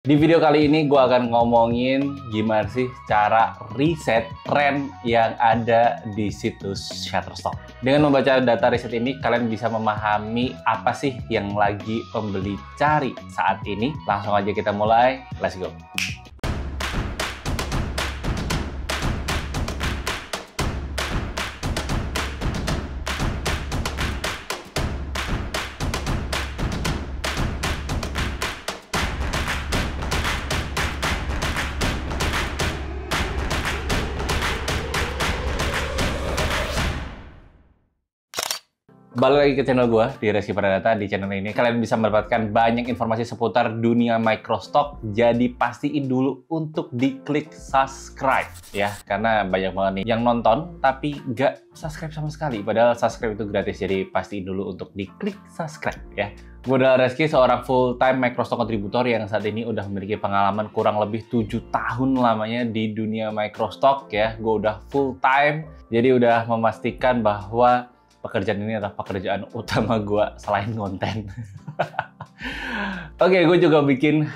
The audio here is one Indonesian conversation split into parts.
Di video kali ini gue akan ngomongin gimana sih cara riset tren yang ada di situs Shutterstock. Dengan membaca data riset ini, kalian bisa memahami apa sih yang lagi pembeli cari saat ini. Langsung aja kita mulai, let's go! Balik lagi ke channel gue, di Reski Pradata. Di channel ini kalian bisa mendapatkan banyak informasi seputar dunia microstock. Jadi pastiin dulu untuk diklik subscribe ya, karena banyak banget nih yang nonton tapi nggak subscribe sama sekali. Padahal subscribe itu gratis, jadi pastiin dulu untuk diklik subscribe ya. Gue adalah Reski, seorang full-time microstock contributor yang saat ini udah memiliki pengalaman kurang lebih 7 tahun lamanya di dunia microstock ya. Gue udah full-time, jadi udah memastikan bahwa pekerjaan ini adalah pekerjaan utama gue selain konten. Oke, gue juga bikin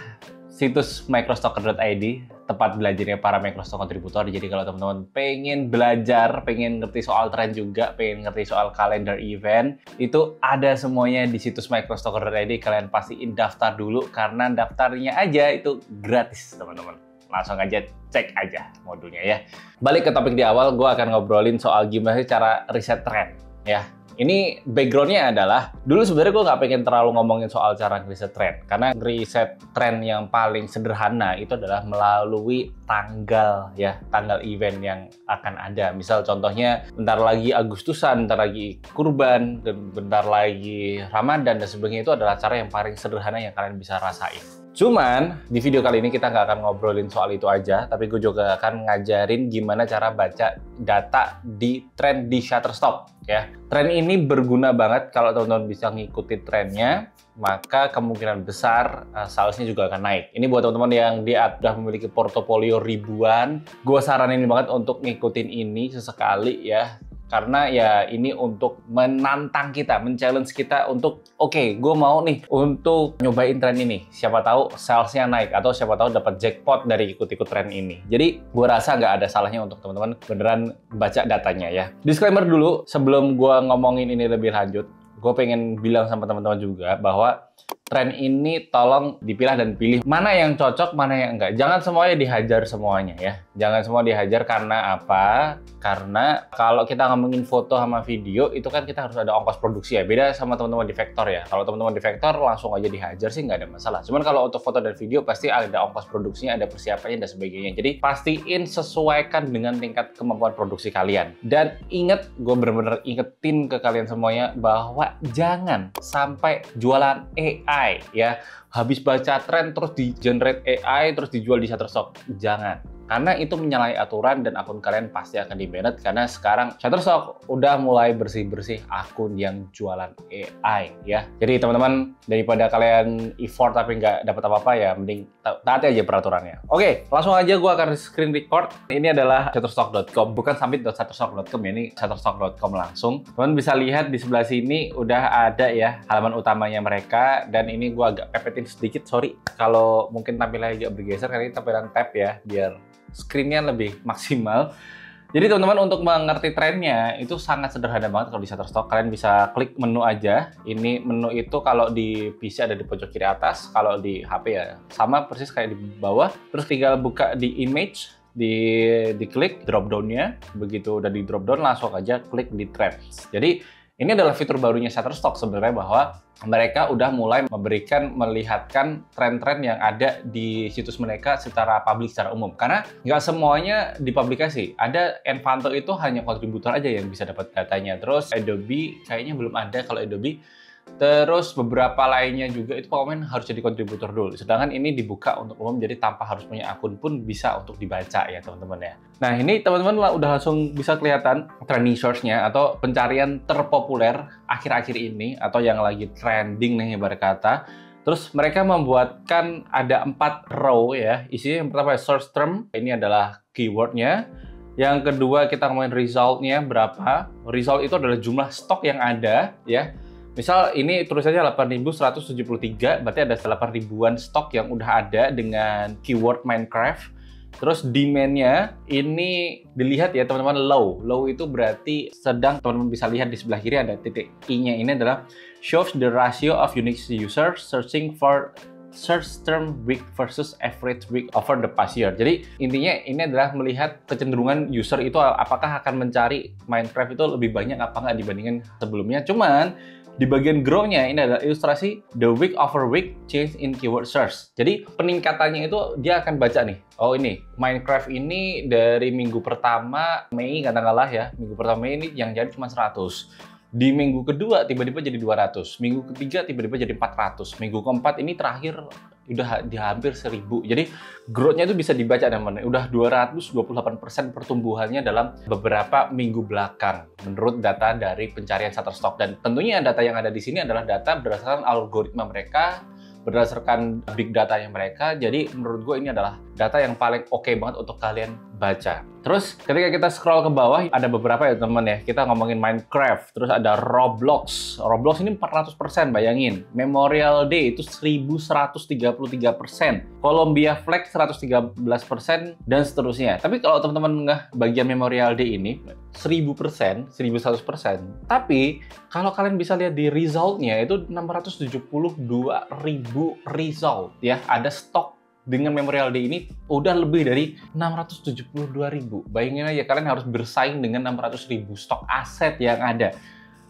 situs microstocker.id, tempat belajarnya para microstock contributor. Jadi kalau teman-teman pengen belajar, pengen ngerti soal tren juga, pengen ngerti soal kalender event, itu ada semuanya di situs microstocker.id. Kalian pastiin daftar dulu, karena daftarnya aja itu gratis, teman-teman. Langsung aja cek aja modulnya ya. Balik ke topik di awal, gue akan ngobrolin soal gimana sih cara riset tren. Ya, ini backgroundnya adalah dulu sebenarnya gue nggak pengen terlalu ngomongin soal cara riset tren, karena riset tren yang paling sederhana itu adalah melalui tanggal ya, tanggal event yang akan ada. Misal contohnya bentar lagi Agustusan, bentar lagi Kurban, dan bentar lagi Ramadan dan sebagainya. Itu adalah cara yang paling sederhana yang kalian bisa rasain. Cuman, di video kali ini kita nggak akan ngobrolin soal itu aja, tapi gue juga akan ngajarin gimana cara baca data di tren di Shutterstock ya. Tren ini berguna banget kalau teman-teman bisa ngikutin trennya, maka kemungkinan besar salesnya juga akan naik. Ini buat teman-teman yang dia udah memiliki portofolio ribuan, gue saranin banget untuk ngikutin ini sesekali ya. Karena ya ini untuk menantang kita, men-challenge kita untuk oke, gue mau nih untuk nyobain tren ini. Siapa tahu salesnya naik, atau siapa tahu dapat jackpot dari ikut-ikut tren ini. Jadi gue rasa nggak ada salahnya untuk teman-teman beneran baca datanya ya. Disclaimer dulu, sebelum gue ngomongin ini lebih lanjut, gue pengen bilang sama teman-teman juga bahwa tren ini tolong dipilah dan pilih mana yang cocok, mana yang enggak. Jangan semuanya dihajar semuanya ya. Jangan semua dihajar. Karena apa? Karena kalau kita ngomongin foto sama video, itu kan kita harus ada ongkos produksi ya. Beda sama teman-teman di vektor ya. Kalau teman-teman di vektor langsung aja dihajar sih nggak ada masalah. Cuman kalau untuk foto dan video pasti ada ongkos produksinya, ada persiapannya dan sebagainya. Jadi pastiin sesuaikan dengan tingkat kemampuan produksi kalian. Dan inget, gue bener-bener ingetin ke kalian semuanya bahwa jangan sampai jualan AI ya, habis baca tren terus di generate AI terus dijual di Shutterstock. Jangan, karena itu menyalahi aturan dan akun kalian pasti akan di-banned. Karena sekarang Shutterstock udah mulai bersih-bersih akun yang jualan AI ya. Jadi teman-teman, daripada kalian effort tapi nggak dapat apa-apa ya, mending taati aja peraturannya. Oke, langsung aja gue akan screen record. Ini adalah shutterstock.com, bukan summit.shutterstock.com ya, ini shutterstock.com langsung. Teman bisa lihat di sebelah sini udah ada ya halaman utamanya mereka, dan ini gue agak pepetin sedikit, sorry kalau mungkin tampilannya agak bergeser karena ini tampilan tab ya, biar screen-nya lebih maksimal. Jadi teman-teman, untuk mengerti trennya itu sangat sederhana banget. Kalau di Shutterstock kalian bisa klik menu aja. Ini menu itu kalau di PC ada di pojok kiri atas, kalau di HP ya sama persis kayak di bawah. Terus tinggal buka di image, diklik drop down-nya. Begitu udah di drop down, langsung aja klik di trends. Jadi ini adalah fitur barunya Shutterstock sebenarnya, bahwa mereka udah mulai melihatkan tren-tren yang ada di situs mereka secara publik, secara umum. Karena nggak semuanya di publikasi. Ada Envato itu hanya kontributor aja yang bisa dapat datanya. Terus Adobe kayaknya belum ada kalau Adobe. Terus beberapa lainnya juga itu pokoknya harus jadi kontributor dulu. Sedangkan ini dibuka untuk umum, jadi tanpa harus punya akun pun bisa untuk dibaca ya teman-teman ya. Nah ini teman-teman udah langsung bisa kelihatan trending source-nya atau pencarian terpopuler akhir-akhir ini, atau yang lagi trending nih ibarat kata. Terus mereka membuatkan ada 4 row ya. Isinya yang pertama source term, ini adalah keywordnya. Yang kedua kita ngomongin result-nya berapa. Result itu adalah jumlah stok yang ada ya. Misal ini tulisannya 8.173, berarti ada 8.000-an stok yang udah ada dengan keyword Minecraft. Terus demand-nya ini dilihat ya teman-teman, low. Low itu berarti sedang. Teman-teman bisa lihat di sebelah kiri ada titik I-nya, ini adalah shows the ratio of unique users searching for search term week versus average week over the past year. Jadi intinya ini adalah melihat kecenderungan user itu apakah akan mencari Minecraft itu lebih banyak apa nggak dibandingkan sebelumnya. Cuman di bagian grow-nya ini adalah ilustrasi the week over week change in keyword search. Jadi peningkatannya itu dia akan baca nih. Oh ini Minecraft ini dari minggu pertama Mei katakanlah ya. Minggu pertama Mei ini yang jadi cuma 100. Di minggu kedua tiba-tiba jadi 200, minggu ketiga tiba-tiba jadi 400, minggu keempat ini terakhir udah di hampir 1000. Jadi growth-nya itu bisa dibaca teman-teman. Udah 228% pertumbuhannya dalam beberapa minggu belakang menurut data dari pencarian Shutterstock. Dan tentunya data yang ada di sini adalah data berdasarkan algoritma mereka, berdasarkan big data yang mereka. Jadi menurut gue ini adalah data yang paling oke banget untuk kalian baca. Terus ketika kita scroll ke bawah ada beberapa ya teman ya. Kita ngomongin Minecraft, terus ada Roblox. Roblox ini 400%, bayangin. Memorial Day itu 1133%. Columbia Flag 113% dan seterusnya. Tapi kalau teman-teman nggak bagian Memorial Day ini 1000%, 1100%. Tapi kalau kalian bisa lihat di resultnya itu 672.000 result ya. Ada stok dengan Memorial Day ini udah lebih dari 672.000. Bayangin aja kalian harus bersaing dengan 600.000 stok aset yang ada.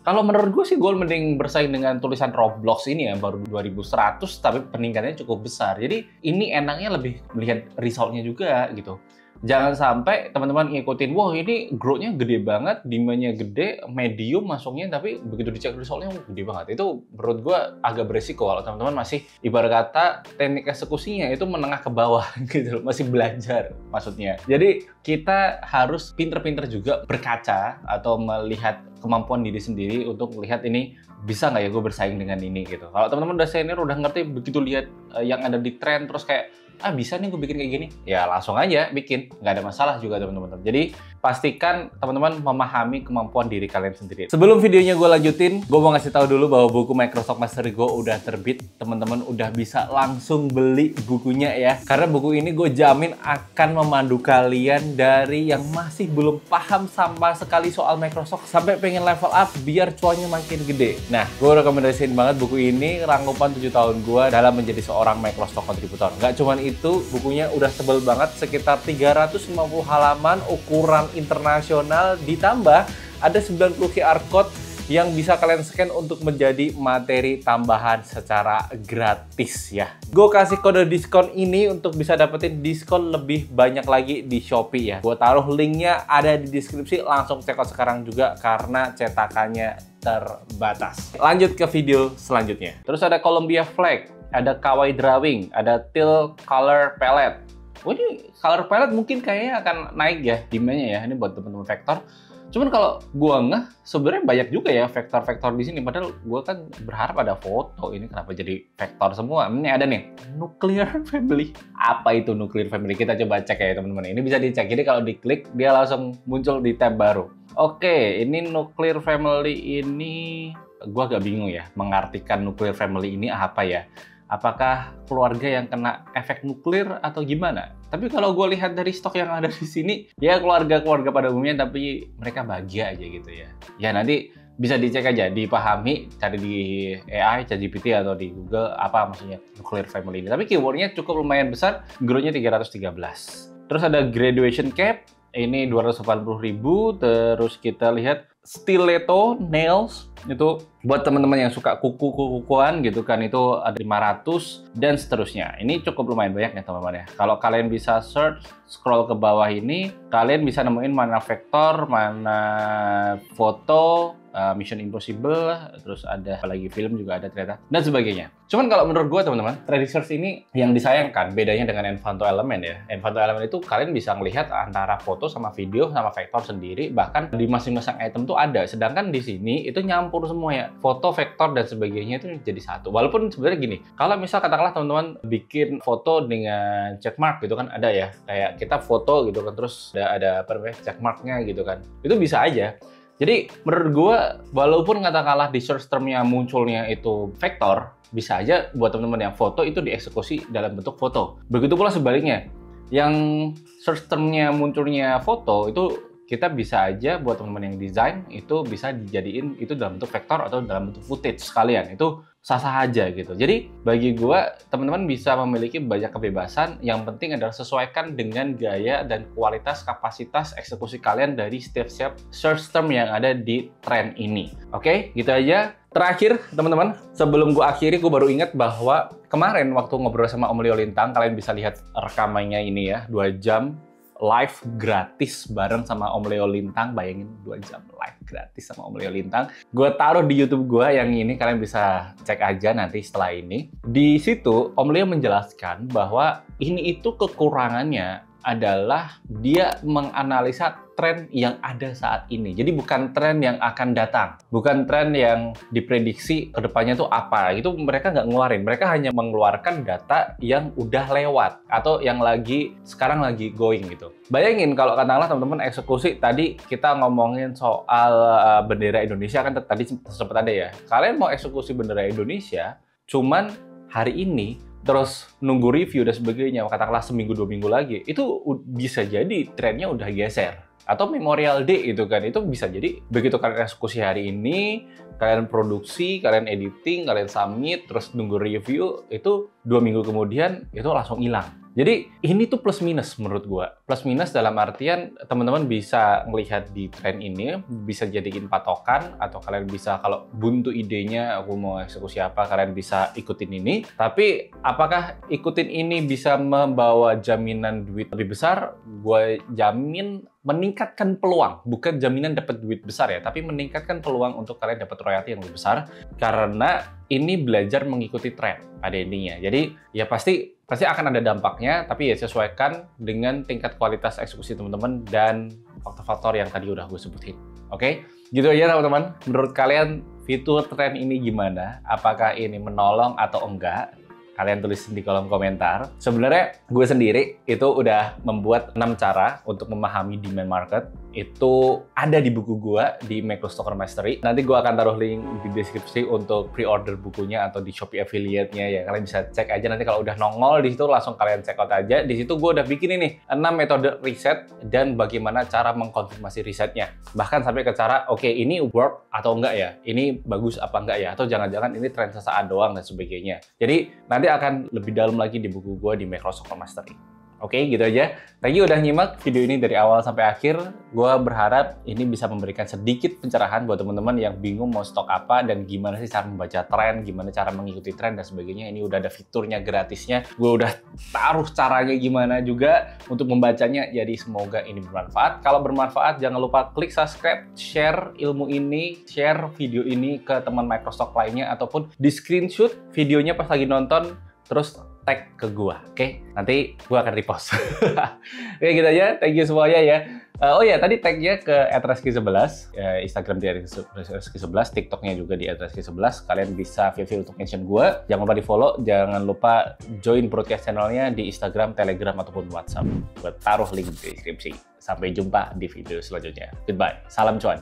Kalau menurut gue sih gue mending bersaing dengan tulisan Roblox ini ya, baru 2100 tapi peningkatannya cukup besar. Jadi ini enaknya lebih melihat resultnya juga gitu. Jangan sampai teman-teman ngikutin, wah ini growth-nya gede banget, demand-nya gede, medium masuknya, tapi begitu dicek resultnya gede banget. Itu menurut gue agak beresiko kalau teman-teman masih ibarat kata teknik eksekusinya itu menengah ke bawah gitu, masih belajar maksudnya. Jadi kita harus pinter-pinter juga berkaca atau melihat kemampuan diri sendiri untuk melihat ini bisa nggak ya gue bersaing dengan ini gitu. Kalau teman-teman udah senior, udah ngerti, begitu lihat yang ada di tren terus kayak bisa nih gue bikin kayak gini, ya langsung aja bikin, nggak ada masalah juga teman-teman. Jadi pastikan teman-teman memahami kemampuan diri kalian sendiri. Sebelum videonya gue lanjutin, gue mau ngasih tahu dulu bahwa buku Microstock Mastery gue udah terbit. Teman-teman udah bisa langsung beli bukunya ya, karena buku ini gue jamin akan memandu kalian dari yang masih belum paham sama sekali soal Microstock sampai pengen level up biar cuannya makin gede. Nah, gue rekomendasiin banget buku ini, rangkuman 7 tahun gue dalam menjadi seorang Microstock kontributor. Nggak cuman itu, bukunya udah tebel banget, sekitar 350 halaman, ukuran internasional, ditambah ada 90 QR code yang bisa kalian scan untuk menjadi materi tambahan secara gratis ya. Gue kasih kode diskon ini untuk bisa dapetin diskon lebih banyak lagi di Shopee ya. Gue taruh linknya ada di deskripsi, langsung check out sekarang juga karena cetakannya terbatas. Lanjut ke video selanjutnya. Terus ada Columbia Flag, ada Kawaii Drawing, ada Teal Color Palette. Oh, ini color palette mungkin kayaknya akan naik ya demand-nya ya, ini buat teman-teman vektor. Cuman kalau gua ngeh, sebenarnya banyak juga ya vektor-vektor di sini. Padahal gua kan berharap ada foto, ini kenapa jadi vektor semua? Ini ada nih, Nuclear Family. Apa itu Nuclear Family? Kita coba cek ya teman-teman. Ini bisa dicek, jadi kalau diklik dia langsung muncul di tab baru. Oke, ini Nuclear Family ini, gua agak bingung ya, mengartikan Nuclear Family ini apa ya? Apakah keluarga yang kena efek nuklir atau gimana? Tapi kalau gue lihat dari stok yang ada di sini, ya keluarga-keluarga pada umumnya, tapi mereka bahagia aja gitu ya. Ya nanti bisa dicek aja, dipahami, cari di AI, ChatGPT atau di Google apa maksudnya nuclear family ini. Tapi keywordnya cukup lumayan besar, growth-nya 313. Terus ada graduation cap, ini 280.000. Terus kita lihat stiletto nails, itu buat teman-teman yang suka kuku-kukuan gitu kan, itu ada 500 dan seterusnya. Ini cukup lumayan banyak ya teman-teman ya. Kalau kalian bisa search, scroll ke bawah ini, kalian bisa nemuin mana vektor, mana foto, Mission Impossible, terus ada apalagi film juga ada ternyata, dan sebagainya. Cuman kalau menurut gue teman-teman, 3D Search ini yang disayangkan bedanya dengan Envato Element ya. Envato Element itu kalian bisa melihat antara foto sama video sama vektor sendiri, bahkan di masing-masing item tuh ada. Sedangkan di sini itu nyampur semua ya, foto, vektor dan sebagainya itu jadi satu. Walaupun sebenarnya gini, kalau misal katakanlah teman-teman bikin foto dengan checkmark gitu kan, ada ya, kayak kita foto gitu kan, terus ada apa namanya checkmarknya gitu kan, itu bisa aja. Jadi menurut gue, walaupun katakanlah di search term-nya munculnya itu vektor, bisa aja buat teman-teman yang foto itu dieksekusi dalam bentuk foto. Begitu pula sebaliknya, yang search term-nya munculnya foto itu kita bisa aja buat teman-teman yang desain itu bisa dijadiin itu dalam bentuk vektor atau dalam bentuk footage sekalian. Itu sah-sah aja gitu. Jadi bagi gua, teman-teman bisa memiliki banyak kebebasan. Yang penting adalah sesuaikan dengan gaya dan kualitas kapasitas eksekusi kalian dari setiap search term yang ada di tren ini. Oke, gitu aja. Terakhir, teman-teman, sebelum gua akhiri, gua baru ingat bahwa kemarin waktu ngobrol sama Om Leo Lintang, kalian bisa lihat rekamannya ini ya, 2 jam live gratis bareng sama Om Leo Lintang. Bayangin 2 jam live gratis sama Om Leo Lintang. Gue taruh di YouTube gue yang ini, kalian bisa cek aja nanti setelah ini. Di situ Om Leo menjelaskan bahwa ini itu kekurangannya adalah dia menganalisa tren yang ada saat ini. Jadi bukan tren yang akan datang, bukan tren yang diprediksi kedepannya tuh apa. Itu mereka nggak ngeluarin, mereka hanya mengeluarkan data yang udah lewat atau yang sekarang lagi going gitu. Bayangin kalau katakanlah teman-teman eksekusi, tadi kita ngomongin soal bendera Indonesia kan tadi sempat ada ya. Kalian mau eksekusi bendera Indonesia, cuman hari ini terus nunggu review dan sebagainya, katakanlah seminggu 2 minggu lagi, itu bisa jadi trennya udah geser. Atau Memorial Day itu kan, itu bisa jadi begitu kalian eksekusi hari ini, kalian produksi, kalian editing, kalian submit, terus nunggu review, itu 2 minggu kemudian itu langsung hilang. Jadi ini tuh plus minus menurut gua. Plus minus dalam artian teman-teman bisa melihat di tren ini, bisa jadiin patokan, atau kalian bisa kalau buntu idenya aku mau eksekusi apa, kalian bisa ikutin ini. Tapi apakah ikutin ini bisa membawa jaminan duit lebih besar? Gua jamin meningkatkan peluang, bukan jaminan dapat duit besar ya, tapi meningkatkan peluang untuk kalian dapat royalti yang lebih besar karena ini belajar mengikuti tren pada intinya. Jadi ya pasti akan ada dampaknya, tapi ya sesuaikan dengan tingkat kualitas eksekusi teman-teman dan faktor-faktor yang tadi udah gue sebutin. Oke? Gitu aja teman-teman. Menurut kalian fitur tren ini gimana? Apakah ini menolong atau enggak? Kalian tulis di kolom komentar. Sebenarnya gue sendiri itu udah membuat 6 cara untuk memahami demand market. Itu ada di buku gue di Microstocker Mastery. Nanti gue akan taruh link di deskripsi untuk pre-order bukunya atau di Shopee affiliate-nya ya. Kalian bisa cek aja nanti kalau udah nongol di situ langsung kalian check out aja. Di situ gue udah bikin ini 6 metode riset dan bagaimana cara mengkonfirmasi risetnya. Bahkan sampai ke cara oke, ini work atau enggak ya? Ini bagus apa enggak ya? Atau jangan-jangan ini tren sesaat doang dan sebagainya. Jadi nanti akan lebih dalam lagi di buku gue di Microstocker Mastery. Oke, gitu aja. Thank you udah nyimak video ini dari awal sampai akhir. Gue berharap ini bisa memberikan sedikit pencerahan buat teman-teman yang bingung mau stok apa dan gimana sih cara membaca tren, gimana cara mengikuti tren dan sebagainya. Ini udah ada fiturnya gratisnya. Gue udah taruh caranya gimana juga untuk membacanya. Jadi semoga ini bermanfaat. Kalau bermanfaat, jangan lupa klik subscribe, share ilmu ini, share video ini ke teman Microstock lainnya, ataupun di screenshot videonya pas lagi nonton, terus tag ke gua, oke? Nanti gua akan repost. Oke, gitu aja. Thank you semuanya ya. Oh ya, tadi tagnya ke @reski11, Instagram di @reski11, TikToknya juga di @reski11. Kalian bisa feel untuk mention gua. Jangan lupa di follow, jangan lupa join broadcast channelnya di Instagram, Telegram ataupun WhatsApp. Gua taruh link di deskripsi. Sampai jumpa di video selanjutnya. Goodbye. Salam cuan.